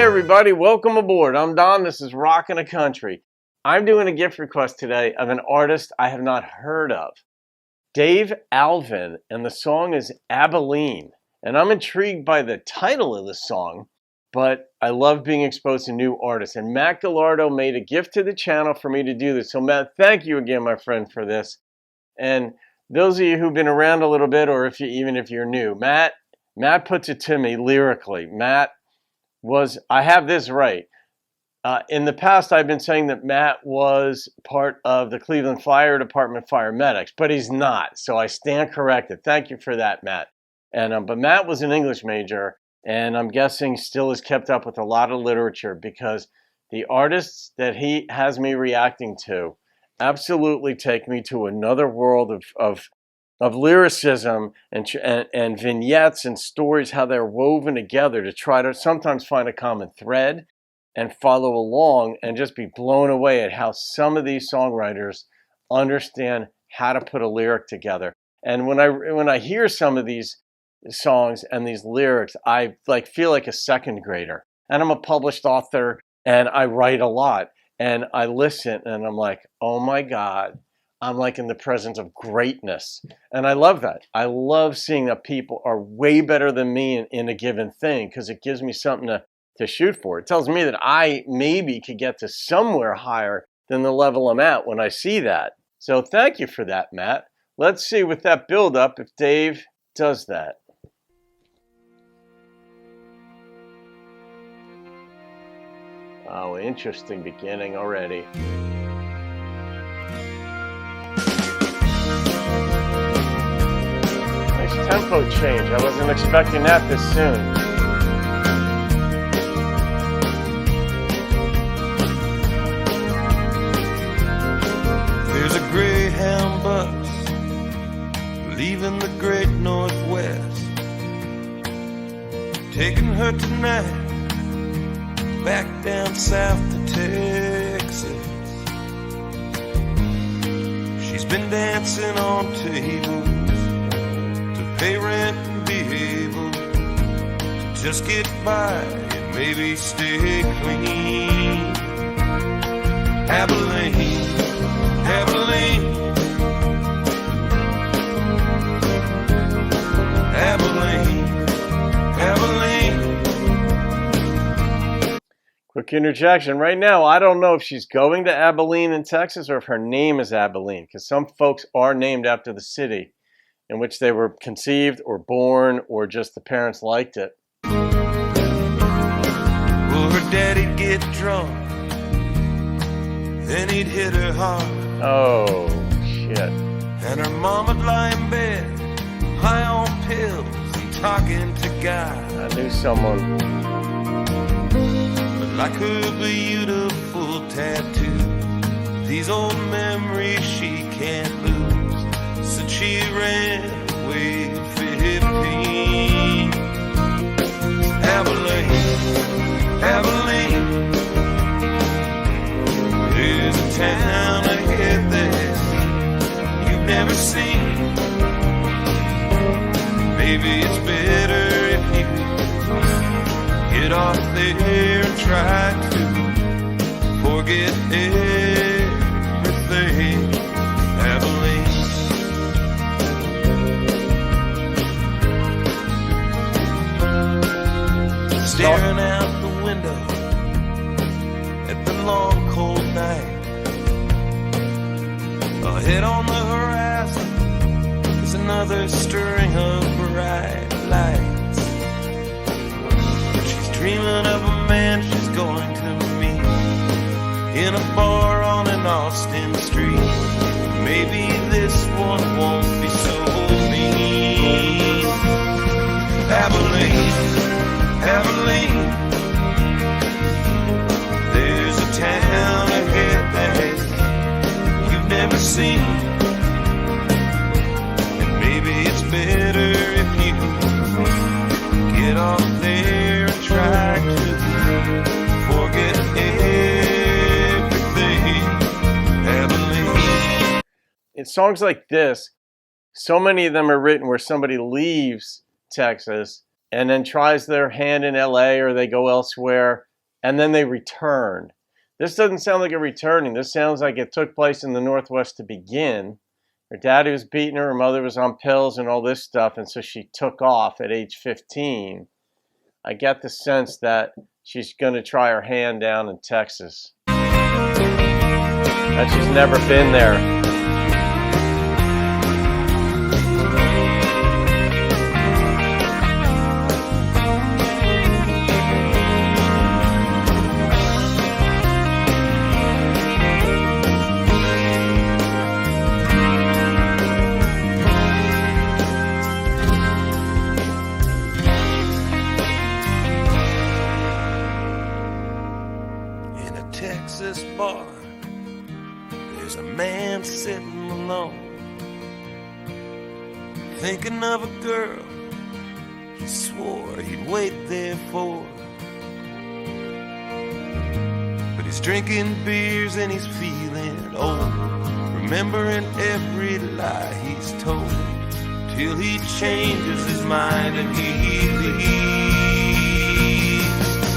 everybody, welcome aboard. I'm Don, this is Rockin' a Country. I'm doing a gift request today of an artist I have not heard of. Dave Alvin, and the song is Abilene. And I'm intrigued by the title of the song, but I love being exposed to new artists. And Matt Galardo made a gift to the channel for me to do this. So Matt, thank you again, my friend, for this. And those of you who've been around a little bit, or even if you're new, Matt puts it to me lyrically. I have this right. In the past, I've been saying that Matt was part of the Cleveland Fire Department fire medics, but he's not. So I stand corrected. Thank you for that, Matt. But Matt was an English major, and I'm guessing still is kept up with a lot of literature, because the artists that he has me reacting to absolutely take me to another world of lyricism and vignettes and stories, how they're woven together to try to sometimes find a common thread and follow along and just be blown away at how some of these songwriters understand how to put a lyric together. And when I hear some of these songs and these lyrics, I feel like a second grader. And I'm a published author and I write a lot, and I listen and I'm like, oh my God, I'm like in the presence of greatness. And I love that. I love seeing that people are way better than me in a given thing, because it gives me something to shoot for. It tells me that I maybe could get to somewhere higher than the level I'm at when I see that. So thank you for that, Matt. Let's see with that build up if Dave does that. Oh, interesting beginning already. Nice tempo change. I wasn't expecting that this soon. There's a Greyhound bus leaving the great Northwest, taking her tonight back down south to Texas. She's been dancing on tables to pay rent and be able to just get by and maybe stay clean. Abilene, Abilene, Abilene, Abilene. Quick interjection. Right now, I don't know if she's going to Abilene in Texas or if her name is Abilene, because some folks are named after the city in which they were conceived or born, or just the parents liked it. Well, her daddy'd get drunk, then he'd hit her hard. Oh, shit. And her mama'd lie in bed, high on pills and talking to God. I knew someone. But like her beautiful tattoo, these old memories she can't lose. Said she ran away at 15. Abilene, Abilene, there's a town ahead that you've never seen. Maybe it's better if you get off there and try to forget everything. Abilene, staring out the window at the long cold night. Ahead on the horizon is another string of bright lights. She's dreaming of a man she's going to meet in a bar on an Austin street. Maybe this one won't be so mean. Abilene, Abilene, there's a town ahead that you've never seen. And maybe it's better if you get off there and try to forget everything. Abilene. In songs like this, so many of them are written where somebody leaves Texas and then tries their hand in LA, or they go elsewhere and then they returned. This doesn't sound like a returning. This sounds like it took place in the Northwest to begin. Her daddy was beating her mother was on pills and all this stuff, and so she took off at age 15. I get the sense that she's going to try her hand down in Texas. That she's never been there. Texas bar, there's a man sitting alone, thinking of a girl he swore he'd wait there for. But he's drinking beers and he's feeling old, remembering every lie he's told, till he changes his mind and he leaves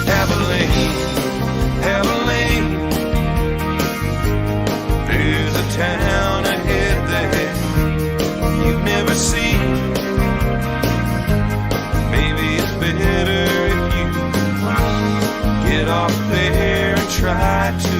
Abilene. Abilene, there's a town ahead there you've never seen. Maybe it's better if you get off there and try to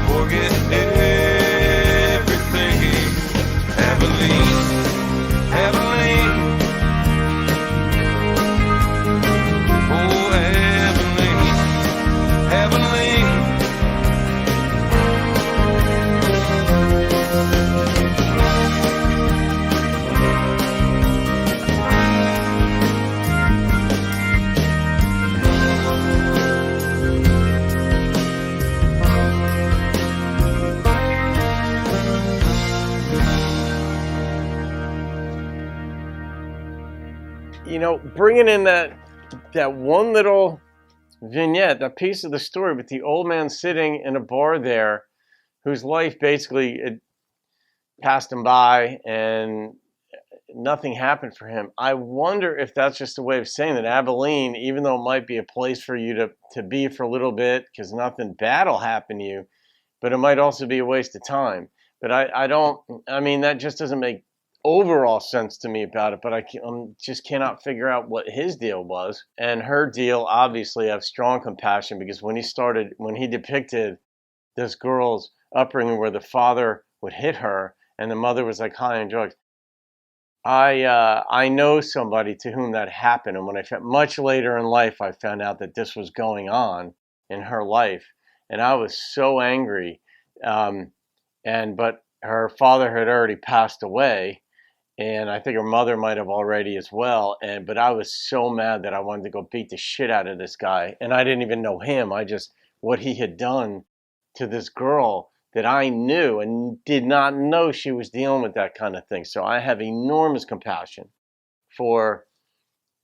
forget everything. Abilene, Abilene, oh Abilene, Abilene. You know, bringing in that one little vignette, that piece of the story with the old man sitting in a bar there, whose life basically it passed him by and nothing happened for him. I wonder if that's just a way of saying that Abilene, even though it might be a place for you to be for a little bit because nothing bad will happen to you, but it might also be a waste of time. But I mean, that just doesn't make overall sense to me about it, but I just cannot figure out what his deal was. And her deal, obviously, I have strong compassion because when he depicted this girl's upbringing where the father would hit her and the mother was like high on drugs, I know somebody to whom that happened. And when much later in life, I found out that this was going on in her life, and I was so angry. But her father had already passed away, and I think her mother might have already as well. But I was so mad that I wanted to go beat the shit out of this guy. And I didn't even know him. What he had done to this girl that I knew and did not know she was dealing with that kind of thing. So I have enormous compassion for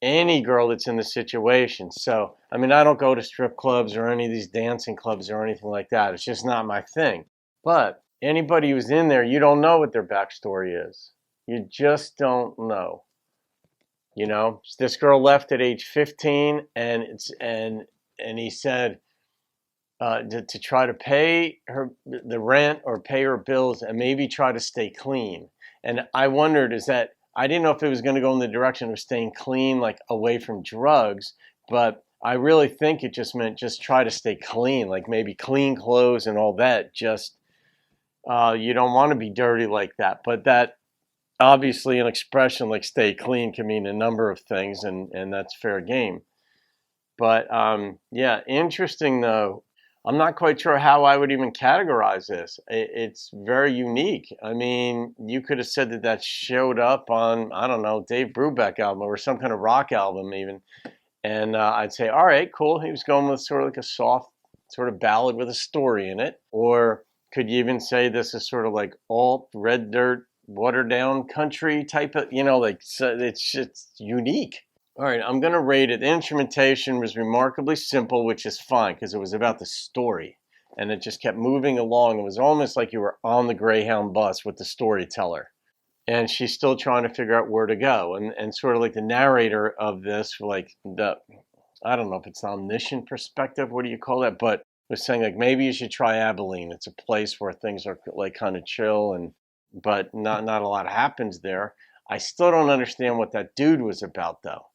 any girl that's in the situation. So, I mean, I don't go to strip clubs or any of these dancing clubs or anything like that. It's just not my thing. But anybody who's in there, you don't know what their backstory is. You just don't know. You know, this girl left at age 15, and he said to try to pay the rent or pay her bills and maybe try to stay clean. And I wondered, I didn't know if it was going to go in the direction of staying clean, like away from drugs, but I really think it just meant just try to stay clean, like maybe clean clothes and all that. Just you don't want to be dirty like that, but that. Obviously, an expression like stay clean can mean a number of things, and that's fair game. But, yeah, interesting, though. I'm not quite sure how I would even categorize this. It's very unique. I mean, you could have said that showed up on, I don't know, Dave Brubeck album or some kind of rock album even. And I'd say, all right, cool. He was going with sort of like a soft sort of ballad with a story in it. Or could you even say this is sort of like alt, red dirt, watered down country type of, it's unique. All right, I'm going to rate it. The instrumentation was remarkably simple, which is fine because it was about the story and it just kept moving along. It was almost like you were on the Greyhound bus with the storyteller and she's still trying to figure out where to go. And sort of like the narrator of this, like I don't know if it's omniscient perspective. What do you call that? But was saying like maybe you should try Abilene. It's a place where things are like kind of chill but not a lot happens there. I still don't understand what that dude was about though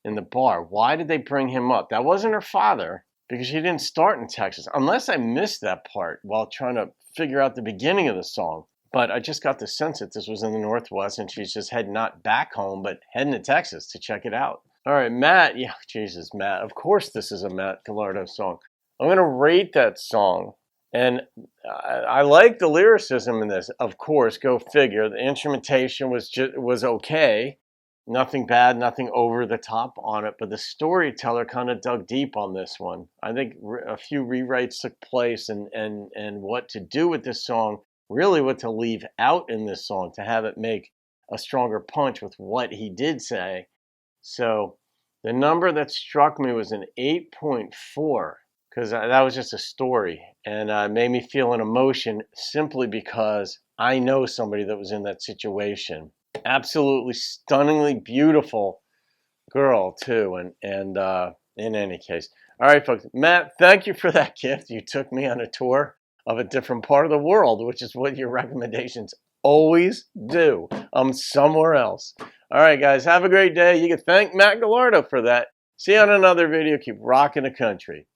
in the bar. Why did they bring him up? That wasn't her father because she didn't start in Texas. Unless I missed that part while trying to figure out the beginning of the song. But I just got the sense that this was in the Northwest and she's just heading not back home but heading to Texas to check it out. All right, Matt. Yeah, Jesus, Matt. Of course this is a Matt Galardo song. I'm going to rate that song. And I like the lyricism in this. Of course, go figure. The instrumentation was okay. Nothing bad, nothing over the top on it. But the storyteller kind of dug deep on this one. I think a few rewrites took place and what to do with this song, really what to leave out in this song to have it make a stronger punch with what he did say. So the number that struck me was an 8.4 because that was just a story and made me feel an emotion simply because I know somebody that was in that situation. Absolutely stunningly beautiful girl too, and in any case. All right, folks. Matt, thank you for that gift. You took me on a tour of a different part of the world, which is what your recommendations always do. I'm somewhere else. All right, guys, have a great day. You can thank Matt Galardo for that. See you on another video. Keep rocking the country.